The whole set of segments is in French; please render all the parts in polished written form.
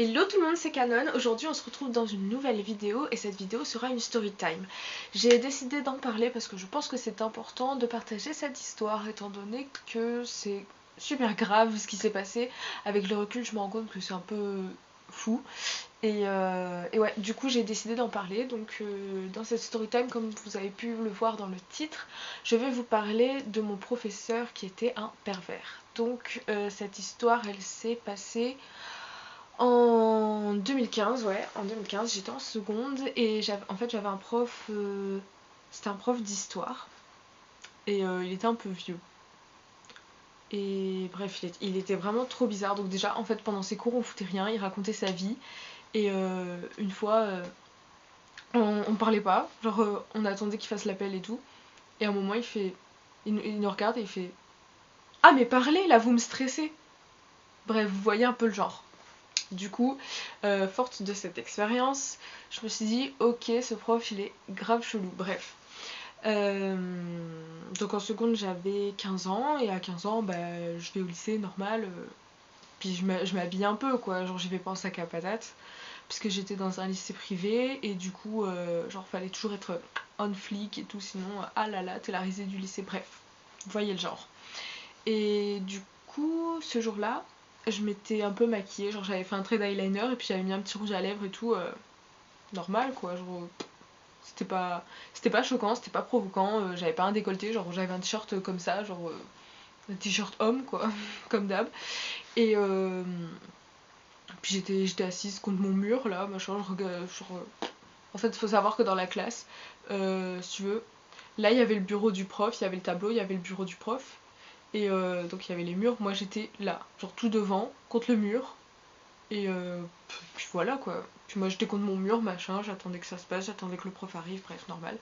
Hello tout le monde, c'est Canon. Aujourd'hui on se retrouve dans une nouvelle vidéo et cette vidéo sera une story time. J'ai décidé d'en parler parce que je pense que c'est important de partager cette histoire étant donné que c'est super grave ce qui s'est passé. Avec le recul je me rends compte que c'est un peu fou et ouais, du coup j'ai décidé d'en parler. Donc dans cette story time, comme vous avez pu le voir dans le titre, je vais vous parler de mon professeur qui était un pervers. Donc cette histoire elle s'est passée en 2015, ouais, en 2015, j'étais en seconde et j'avais un prof, c'était un prof d'histoire et il était un peu vieux. Et bref, il était vraiment trop bizarre. Donc déjà, en fait, pendant ses cours, on foutait rien, il racontait sa vie. Et une fois, on parlait pas, genre on attendait qu'il fasse l'appel et tout. Et à un moment, il nous regarde et il fait: Ah mais parlez, là, vous me stressez. Bref, vous voyez un peu le genre. Du coup, forte de cette expérience, je me suis dit ok, ce prof il est grave chelou. Bref. Donc en seconde j'avais 15 ans et à 15 ans je vais au lycée normal. Puis je m'habille un peu quoi, genre j'y vais pas en sac à patates. Puisque j'étais dans un lycée privé et du coup genre fallait toujours être on flic et tout, sinon ah là là t'es la risée du lycée. Bref, vous voyez le genre. Et du coup ce jour là je m'étais un peu maquillée, genre j'avais fait un trait d'eyeliner et puis j'avais mis un petit rouge à lèvres et tout, normal quoi, genre c'était pas choquant, c'était pas provoquant, j'avais pas un décolleté, genre j'avais un t-shirt comme ça, genre un t-shirt homme quoi, comme d'hab. Et puis j'étais assise contre mon mur là, machin, je regarde, genre, en fait il faut savoir que dans la classe, si tu veux, là il y avait le bureau du prof, il y avait le tableau, il y avait le bureau du prof. Et donc il y avait les murs, moi j'étais là, genre tout devant, contre le mur. Et puis voilà quoi. Puis moi j'étais contre mon mur, machin, j'attendais que ça se passe, j'attendais que le prof arrive, bref, normal.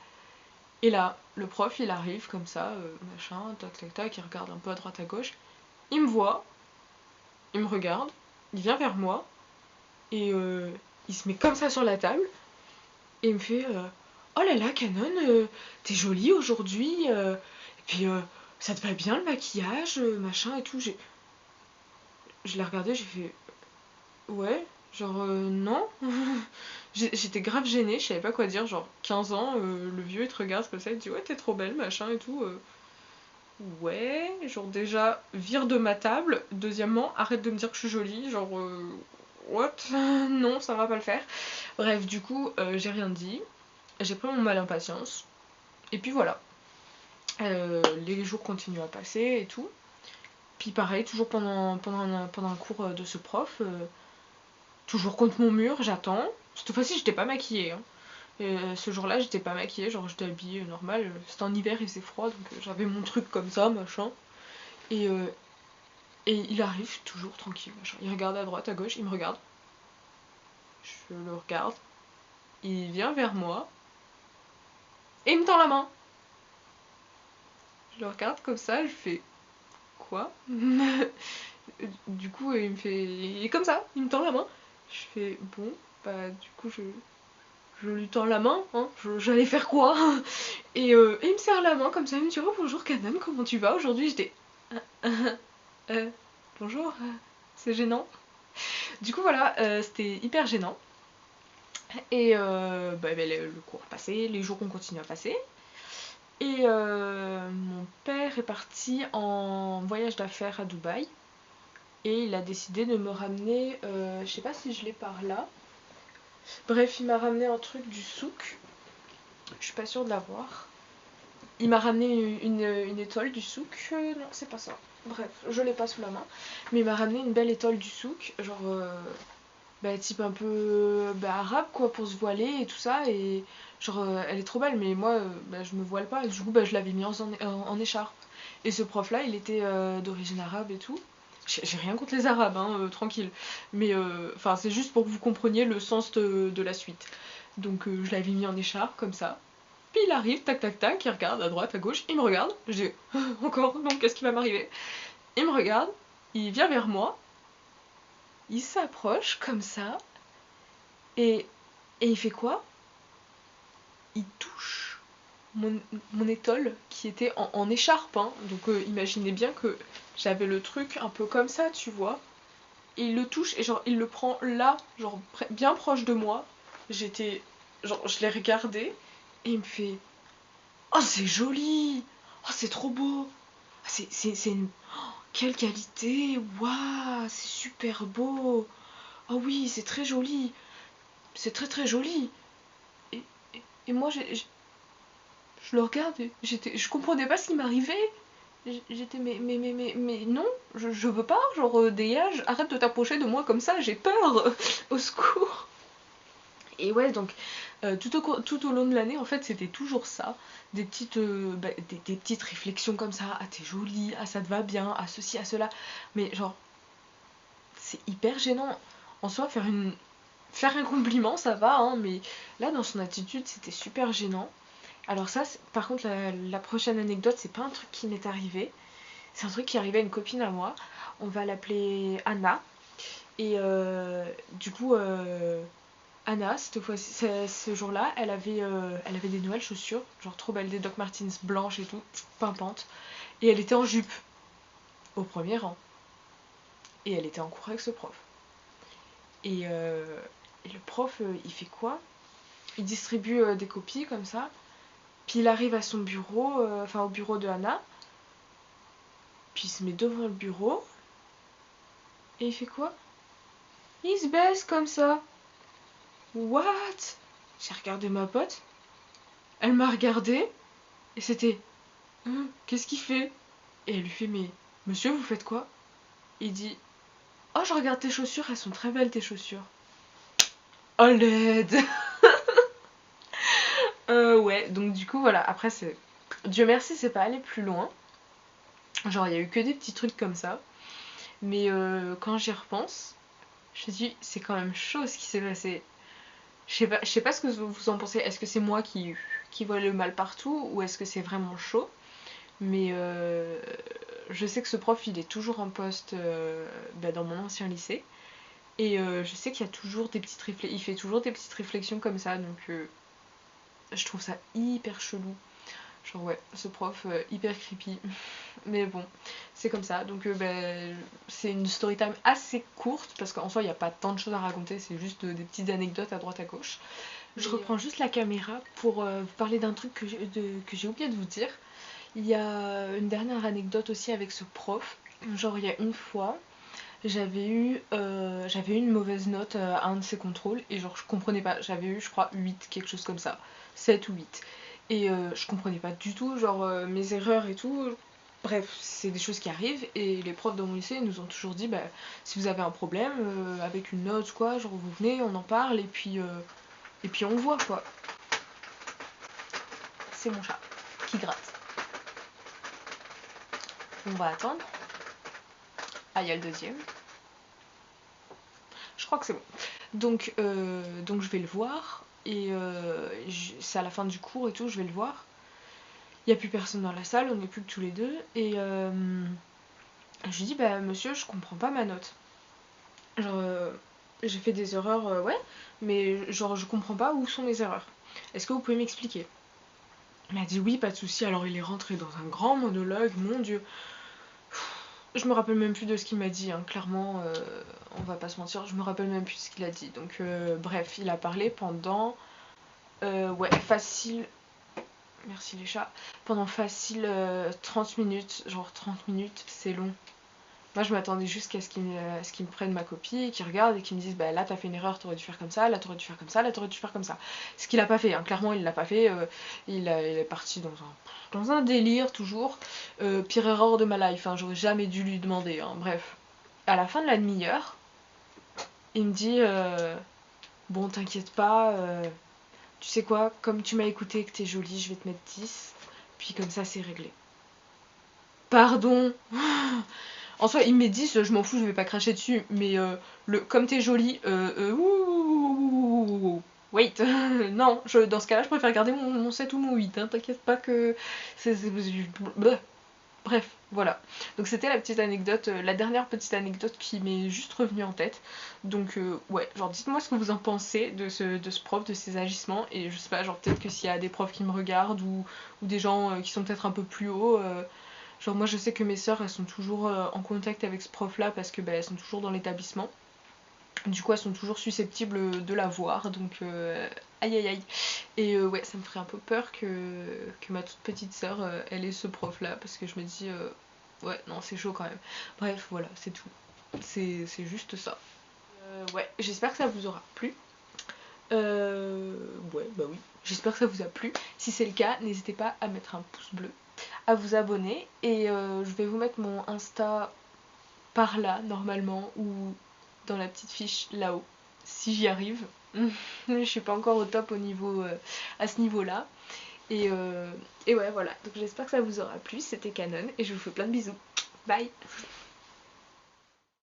Et là, le prof il arrive comme ça, machin, tac tac tac, il regarde un peu à droite à gauche. Il me voit, il me regarde, il vient vers moi, et il se met comme ça sur la table, et il me fait Oh là là, Canon, t'es jolie aujourd'hui, et puis ça te va bien le maquillage, machin et tout. Je l'ai regardé, j'ai fait ouais, genre non. J'étais grave gênée, je savais pas quoi dire, genre 15 ans, le vieux il te regarde comme ça, il te dit ouais t'es trop belle, machin et tout. Ouais, genre déjà vire de ma table, deuxièmement arrête de me dire que je suis jolie, genre what. Non, ça va pas le faire. Bref, du coup j'ai rien dit, j'ai pris mon mal en patience, et puis voilà. Les jours continuent à passer et tout. Puis pareil, toujours pendant un cours de ce prof, toujours contre mon mur, j'attends. Cette fois-ci, j'étais pas maquillée. Hein. Et ce jour-là, j'étais pas maquillée, genre j'étais habillée normal. C'était en hiver, il faisait froid, donc j'avais mon truc comme ça, machin. Et, euh, et il arrive toujours tranquille, machin. Il regarde à droite, à gauche, il me regarde. Je le regarde. Il vient vers moi et il me tend la main. Je le regarde comme ça, je fais quoi. Du coup, il me fait. Il est comme ça, il me tend la main. Je fais bon, bah du coup, je lui tends la main, hein, j'allais faire quoi. Et il me serre la main comme ça, il me dit oh bonjour Canon, comment tu vas aujourd'hui. J'étais euh, bonjour, c'est gênant. Du coup voilà, c'était hyper gênant. Et le cours a passé, les jours ont continué à passer. Et mon père est parti en voyage d'affaires à Dubaï. Et il a décidé de me ramener, je sais pas si je l'ai par là. Bref, il m'a ramené un truc du souk. Je suis pas sûre de l'avoir. Il m'a ramené une étoile du souk. Non, c'est pas ça. Bref, je l'ai pas sous la main. Mais il m'a ramené une belle étoile du souk. Genre, type un peu arabe, quoi, pour se voiler et tout ça. Et genre, elle est trop belle, mais moi, je me voile pas. Et du coup, je l'avais mis en écharpe. Et ce prof-là, il était d'origine arabe et tout. J'ai rien contre les arabes, hein, tranquille. Mais enfin, c'est juste pour que vous compreniez le sens de la suite. Donc, je l'avais mis en écharpe, comme ça. Puis il arrive, tac tac tac, il regarde à droite, à gauche, il me regarde. Je dis encore, non, qu'est-ce qui va m'arriver. Il me regarde, il vient vers moi, il s'approche comme ça, et, et il fait quoi. Il touche mon étole qui était en écharpe. Hein. Donc imaginez bien que j'avais le truc un peu comme ça, tu vois. et il le touche et genre il le prend là, genre bien proche de moi. J'étais, genre je l'ai regardé et il me fait oh c'est joli, oh c'est trop beau, ah, c'est une... quelle qualité, waouh, c'est super beau, oh oui c'est très joli, c'est très très joli. Et, et moi je le regarde et je comprenais pas ce qui m'arrivait. J'étais mais non, je veux pas, genre dégage, arrête de t'approcher de moi comme ça, j'ai peur, au secours. Et ouais, donc tout au long de l'année, en fait, c'était toujours ça, des petites, des petites réflexions comme ça, ah t'es jolie, ah ça te va bien, ah ceci, ah cela, mais genre, c'est hyper gênant. En soi, faire un compliment, ça va, hein, mais là, dans son attitude, c'était super gênant. Alors ça, par contre, la prochaine anecdote, c'est pas un truc qui m'est arrivé. C'est un truc qui est arrivé à une copine à moi. On va l'appeler Anna. Et du coup, Anna, cette fois, ce jour-là, elle avait des nouvelles chaussures, genre trop belles, des Doc Martens blanches et tout, pimpantes. Et elle était en jupe, au premier rang. Et elle était en cours avec ce prof. Et le prof, il fait quoi? Il distribue des copies comme ça. Puis il arrive à son bureau, enfin au bureau de Anna. Puis il se met devant le bureau. Et il fait quoi? Il se baisse comme ça. What? J'ai regardé ma pote. Elle m'a regardé. Et c'était... qu'est-ce qu'il fait? Et elle lui fait, mais monsieur, vous faites quoi? Il dit, oh, je regarde tes chaussures, elles sont très belles tes chaussures. Oh, l'aide. Ouais, donc du coup, voilà. Après, c'est... Dieu merci, c'est pas allé plus loin. Genre, il y a eu que des petits trucs comme ça. Mais quand j'y repense, je me dis, c'est quand même chaud ce qui s'est passé. Je sais pas ce que vous en pensez. Est-ce que c'est moi qui vois le mal partout ou est-ce que c'est vraiment chaud? Mais je sais que ce prof, il est toujours en poste dans mon ancien lycée. Et je sais qu'il y a toujours il fait toujours des petites réflexions comme ça. Donc je trouve ça hyper chelou. Genre ouais, ce prof hyper creepy. Mais bon, c'est comme ça. Donc c'est une story time assez courte parce qu'en soi il n'y a pas tant de choses à raconter, c'est juste des petites anecdotes à droite à gauche. Je reprends juste la caméra pour vous parler d'un truc que j'ai oublié de vous dire. Il y a une dernière anecdote aussi avec ce prof. Genre il y a une fois, j'avais eu une mauvaise note à un de ses contrôles et genre je comprenais pas. J'avais eu je crois 8, quelque chose comme ça. 7 ou 8. Et je comprenais pas du tout genre mes erreurs et tout. Bref, c'est des choses qui arrivent et les profs de mon lycée nous ont toujours dit si vous avez un problème avec une note quoi, genre vous venez, on en parle et puis on voit quoi. C'est mon chat qui gratte. On va attendre. Ah, il y a le deuxième. Je crois que c'est bon. Donc je vais le voir et c'est à la fin du cours et tout, je vais le voir. Il n'y a plus personne dans la salle, on n'est plus que tous les deux et je lui dis monsieur, je comprends pas ma note. Genre j'ai fait des erreurs ouais, mais genre je comprends pas où sont mes erreurs. Est-ce que vous pouvez m'expliquer? Il m'a dit oui, pas de souci. Alors il est rentré dans un grand monologue, mon dieu. Je me rappelle même plus de ce qu'il m'a dit, hein. Clairement, on va pas se mentir, je me rappelle même plus de ce qu'il a dit. Donc bref, il a parlé pendant ouais, facile. Merci les chats. Pendant facile 30 minutes. Genre 30 minutes, c'est long. Moi je m'attendais juste à ce qu'il me prenne ma copie, qu'il regarde et qu'il me dise là t'as fait une erreur, t'aurais dû faire comme ça, là t'aurais dû faire comme ça, là t'aurais dû faire comme ça. Ce qu'il a pas fait, hein. Clairement il l'a pas fait, il est parti dans un délire toujours. Pire erreur de ma life, hein. J'aurais jamais dû lui demander, hein. Bref. À la fin de la demi-heure, il me dit bon t'inquiète pas, tu sais quoi, comme tu m'as écouté et que t'es jolie, je vais te mettre 10, puis comme ça c'est réglé. Pardon. En soi, il me met 10, je m'en fous, je vais pas cracher dessus, mais comme t'es jolie, wait, non, dans ce cas-là, je préfère garder mon 7 ou mon 8, hein, t'inquiète pas que... Bref, voilà. Donc c'était la petite anecdote, la dernière petite anecdote qui m'est juste revenue en tête. Donc ouais, genre dites-moi ce que vous en pensez de ce prof, de ses agissements, et je sais pas, genre peut-être que s'il y a des profs qui me regardent, ou des gens qui sont peut-être un peu plus hauts... Genre moi je sais que mes sœurs elles sont toujours en contact avec ce prof là parce que elles sont toujours dans l'établissement. Du coup elles sont toujours susceptibles de la voir, donc aïe aïe aïe. Et ouais, ça me ferait un peu peur que ma toute petite sœur elle ait ce prof là, parce que je me dis ouais non c'est chaud quand même. Bref voilà, c'est tout. C'est juste ça. Ouais, j'espère que ça vous aura plu. Ouais, bah oui, j'espère que ça vous a plu. Si c'est le cas, n'hésitez pas à mettre un pouce bleu, à vous abonner, et je vais vous mettre mon Insta par là, normalement, ou dans la petite fiche là-haut, si j'y arrive. Je suis pas encore au top au niveau, à ce niveau-là. Et ouais, voilà. Donc j'espère que ça vous aura plu. C'était Canon, et je vous fais plein de bisous. Bye!